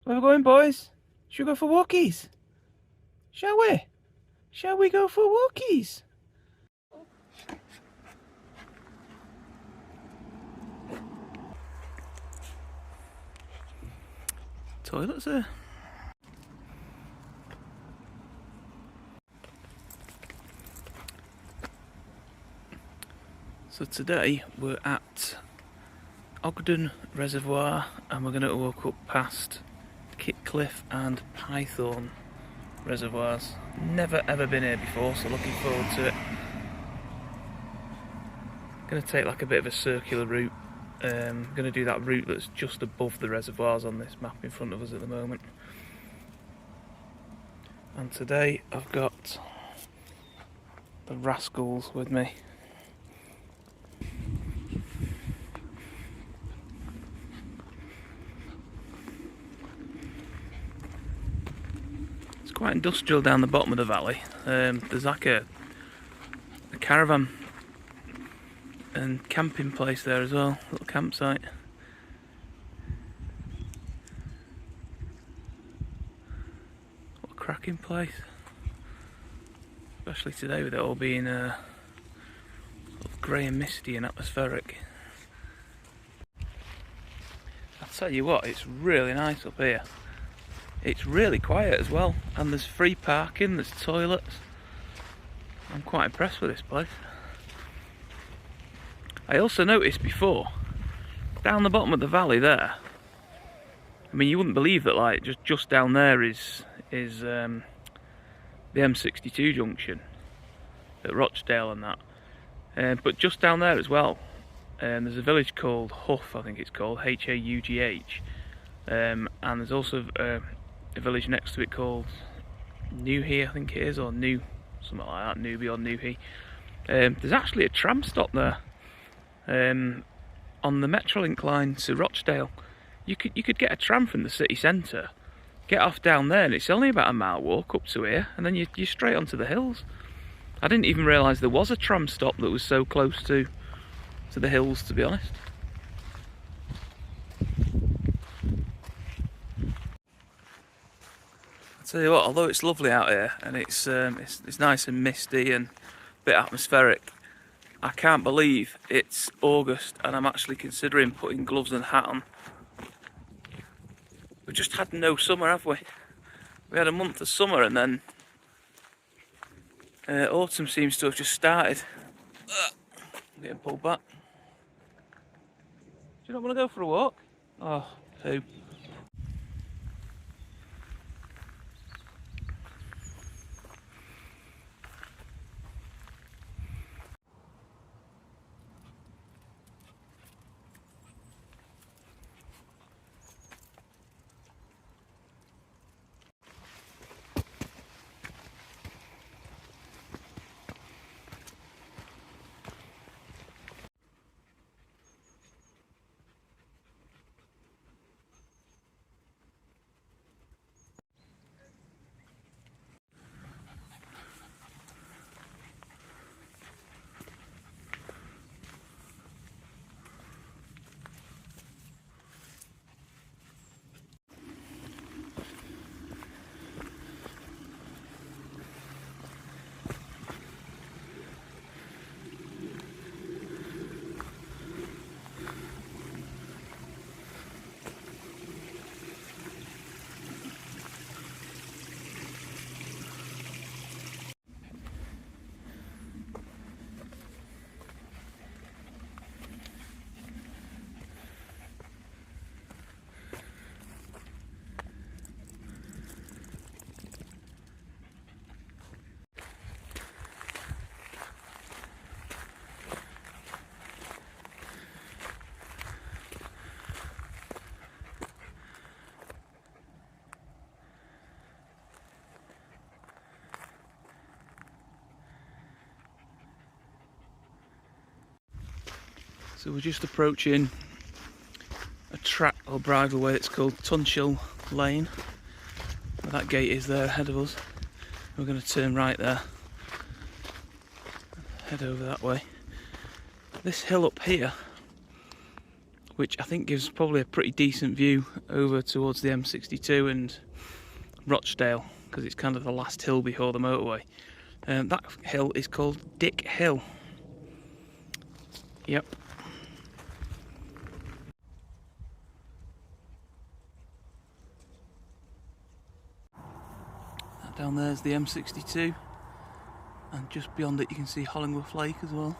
Where are we going, boys? Should we go for walkies? Shall we? Shall we go for walkies? Toilets there. So today we're at Ogden Reservoir and we're going to walk up past Kitcliffe and Piethorne Reservoirs. Never ever been here before, so looking forward to it. Going to take like a bit of a circular route. Going to do that route that's just above the reservoirs on this map in front of us at the moment. And today I've got the rascals with me. It's quite industrial down the bottom of the valley. There's like a caravan and camping place there as well, little campsite. What a cracking place. Especially today with it all being sort of grey and misty and atmospheric. I'll tell you what, it's really nice up here. It's really quiet as well, and there's free parking, there's toilets. I'm quite impressed with this place. I also noticed before, down the bottom of the valley there, I mean you wouldn't believe that like just down there is the M62 junction at Rochdale and that. But just down there as well, there's a village called Hough, I think it's called, H-A-U-G-H. And there's also a village next to it called Newhy, I think it is, or New, something like that, Newby or Newhy. There's actually a tram stop there. On the Metrolink line to Rochdale. You could get a tram from the city centre, get off down there, and it's only about a mile walk up to here, and then you're straight onto the hills. I didn't even realise there was a tram stop that was so close to the hills, to be honest. I tell you what, although it's lovely out here and it's nice and misty and a bit atmospheric, I can't believe it's August and I'm actually considering putting gloves and hat on. We've just had no summer, have we? We had a month of summer and then autumn seems to have just started. I'm getting pulled back. Do you not want to go for a walk? Oh, who? So we're just approaching a track or bridleway, it's called Tunchill Lane. That gate is there ahead of us. We're going to turn right there, head over that way. This hill up here which I think gives probably a pretty decent view over towards the M62 and Rochdale, because it's kind of the last hill before the motorway. That hill is called Dick Hill. Yep. That down there is the M62, and just beyond it you can see Hollingworth Lake as well.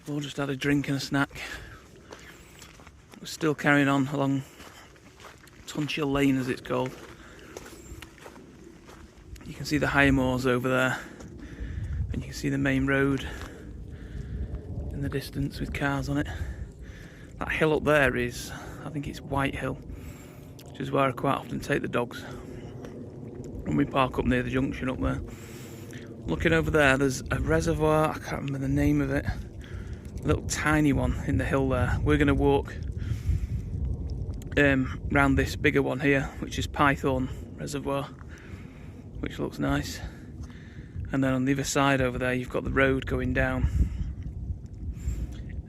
We've all just had a drink and a snack. We're still carrying on along Tunchill Lane, as it's called. You can see the high moors over there, and you can see the main road in the distance with cars on it. That hill up there is, I think it's White Hill, which is where I quite often take the dogs when we park up near the junction up there. Looking over there, there's a reservoir, I can't remember the name of it, a little tiny one in the hill there. We're going to walk round this bigger one here, which is Piethorne Reservoir, which looks nice. And then on the other side over there you've got the road going down,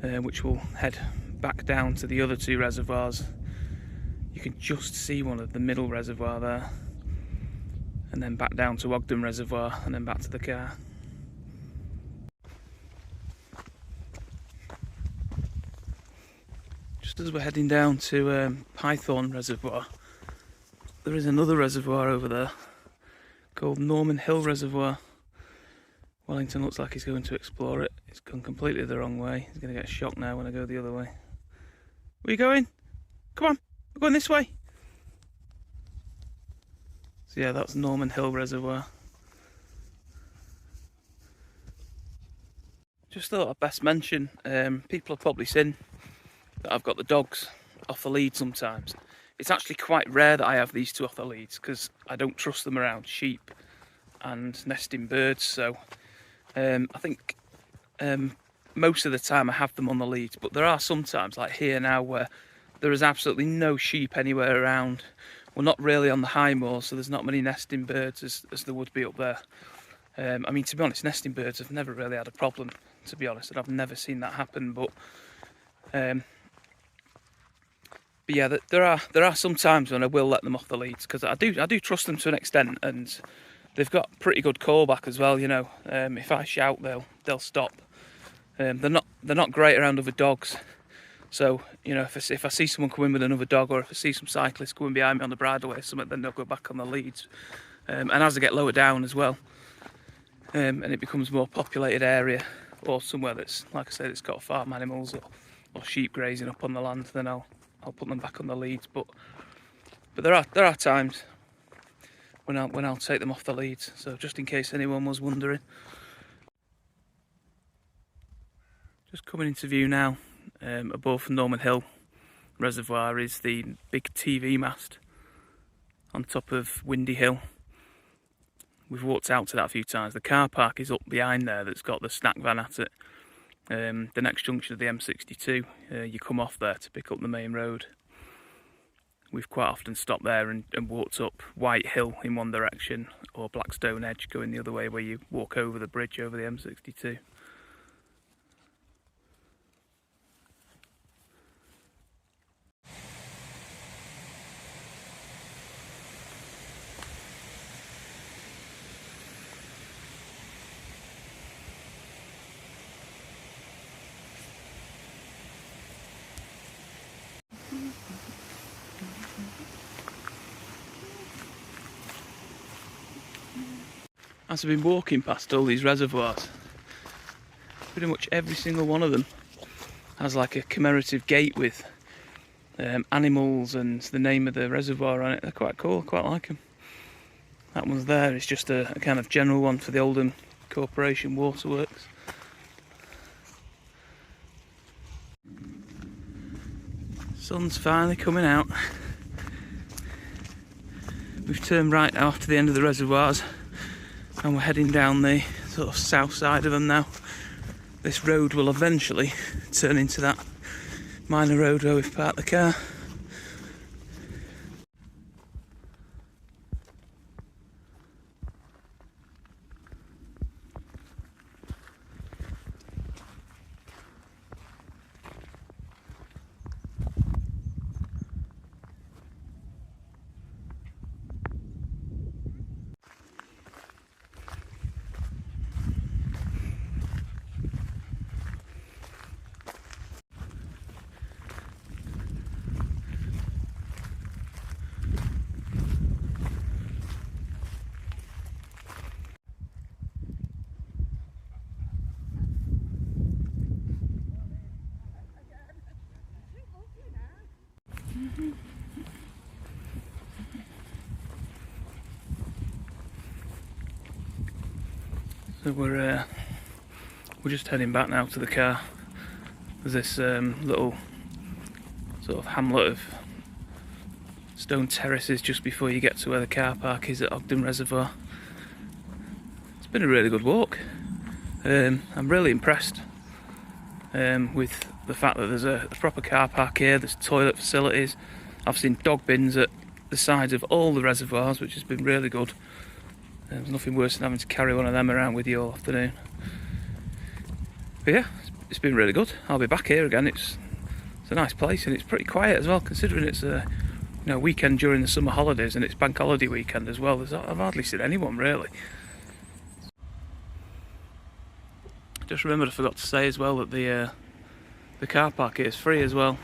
which will head back down to the other two reservoirs. You can just see one of the middle reservoir there, and then back down to Ogden Reservoir, and then back to the car. Just as we're heading down to Piethorne Reservoir, there is another reservoir over there called Norman Hill Reservoir. Wellington looks like he's going to explore it. He's gone completely the wrong way. He's going to get shocked now when I go the other way. Where are you going? Come on, we're going this way. So yeah, that's Norman Hill Reservoir. Just thought I'd best mention, people have probably seen that I've got the dogs off the lead sometimes. It's actually quite rare that I have these two off the leads, because I don't trust them around sheep and nesting birds. So I think most of the time I have them on the leads, but there are some times, like here now, where there is absolutely no sheep anywhere around. We're not really on the high moor, so there's not many nesting birds as there would be up there. I mean, to be honest, nesting birds have never really had a problem, to be honest, and I've never seen that happen. But yeah, there are some times when I will let them off the leads, because I do trust them to an extent, and they've got pretty good callback as well. You know, if I shout, they'll stop. They're not great around other dogs. So, you know, if I see someone come in with another dog, or if I see some cyclists coming behind me on the bridleway or something, then they'll go back on the leads. And as I get lower down as well, and it becomes a more populated area, or somewhere that's, like I said, it's got farm animals or sheep grazing up on the land, then I'll put them back on the leads. But there are times when I'll take them off the leads. So just in case anyone was wondering. Just coming into view now. Above Norman Hill Reservoir is the big TV mast on top of Windy Hill. We've walked out to that a few times. The car park is up behind there, that's got the snack van at it. The next junction of the M62, you come off there to pick up the main road. We've quite often stopped there and walked up White Hill in one direction, or Blackstone Edge going the other way, where you walk over the bridge over the M62. As I've been walking past all these reservoirs, pretty much every single one of them has like a commemorative gate with animals and the name of the reservoir on it. They're quite cool, quite like them. That one's there, it's just a kind of general one for the Ogden Corporation Waterworks. Sun's finally coming out. We've turned right now after the end of the reservoirs and we're heading down the sort of south side of them now. This road will eventually turn into that minor road where we've parked the car. So we're just heading back now to the car. There's this little sort of hamlet of stone terraces just before you get to where the car park is at Ogden Reservoir. It's been a really good walk. I'm really impressed with the fact that there's a proper car park here, there's toilet facilities. I've seen dog bins at the sides of all the reservoirs, which has been really good. There's nothing worse than having to carry one of them around with you all afternoon. But yeah, it's been really good. I'll be back here again. It's a nice place and it's pretty quiet as well, considering it's a weekend during the summer holidays and it's bank holiday weekend as well. I've hardly seen anyone really. Just remembered I forgot to say as well that the car park here is free as well.